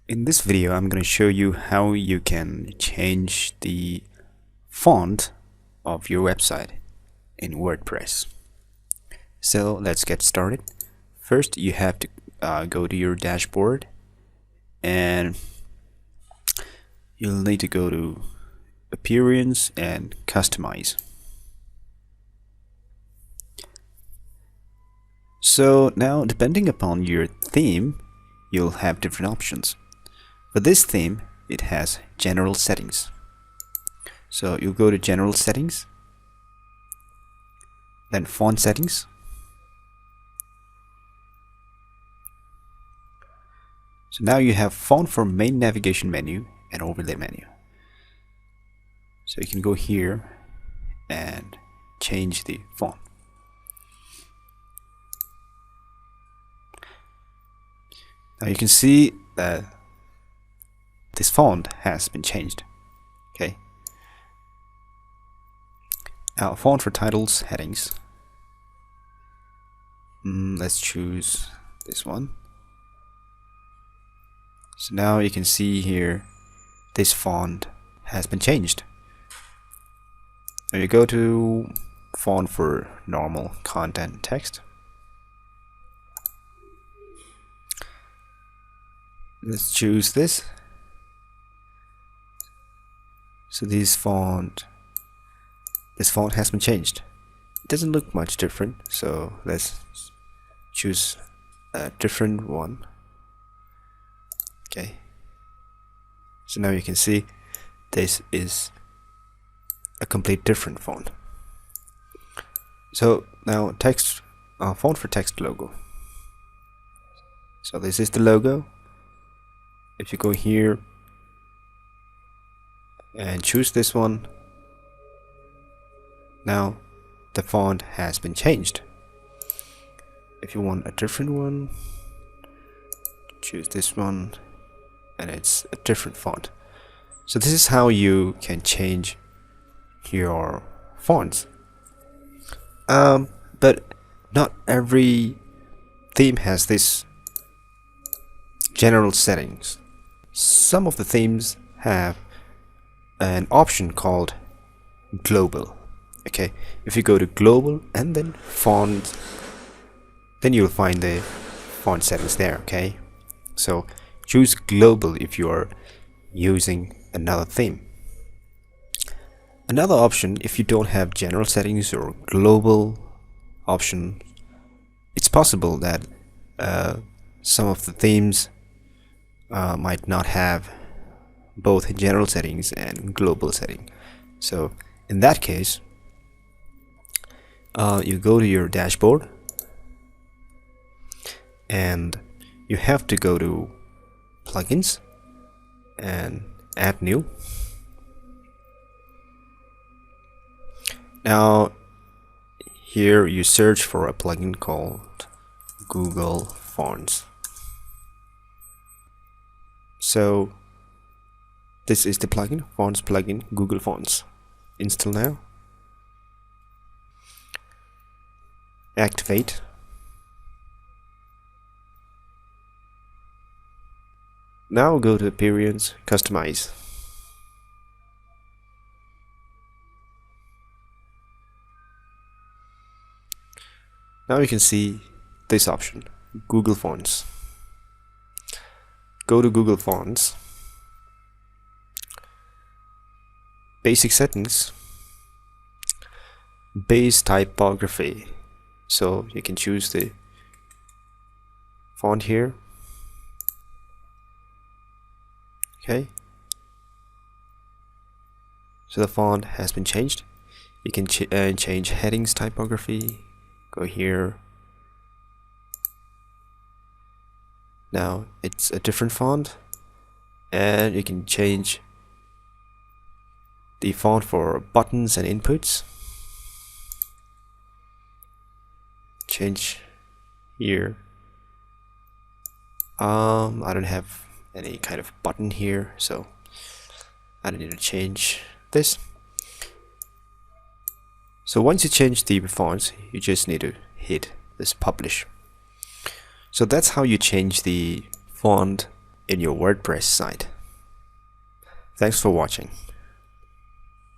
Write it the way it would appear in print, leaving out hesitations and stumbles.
In this video, I'm going to show you how you can change the font of your website in WordPress. So let's get started. First, you have to go to your dashboard, and you'll need to go to Appearance and Customize. So now, depending upon your theme, you'll have different options. For this theme, it has general settings. So you go to general settings, then font settings. So now you have font for main navigation menu and overlay menu. So you can go here and change the font. Now you can see that this font has been changed. Okay. Now font for titles, headings. Let's choose this one. So now you can see here this font has been changed. Now you go to font for normal content text. Let's choose this. So this font has been changed. It doesn't look much different, so let's choose a different one. Okay. So now you can see this is a complete different font. So now text font for text logo. So this is the logo. If you go here and choose this one, now the font has been changed. If you want a different one, choose this one, and it's a different font. So this is how you can change your fonts. But not every theme has this general settings. Some of the themes have an option called global. Okay, if you go to global and then font, then you'll find the font settings there. Okay, so choose global if you are using another theme. Another option, if you don't have general settings or global option, it's possible that some of the themes might not have both general settings and global setting. So in that case, you go to your dashboard and you have to go to plugins and add new. Now here you search for a plugin called Google Fonts. So this is the plugin, Fonts plugin, Google Fonts. Install now. Activate. Now go to Appearance, Customize. Now you can see this option, Google Fonts. Go to Google Fonts, Basic Settings, Base Typography. So you can choose the font here. Okay. So the font has been changed. You can change headings typography. Go here. Now it's a different font, and you can change the font for buttons and inputs. Change here. I don't have any kind of button here, so I don't need to change this. So once you change the fonts, you just need to hit this publish. So that's how you change the font in your WordPress site. Thanks for watching.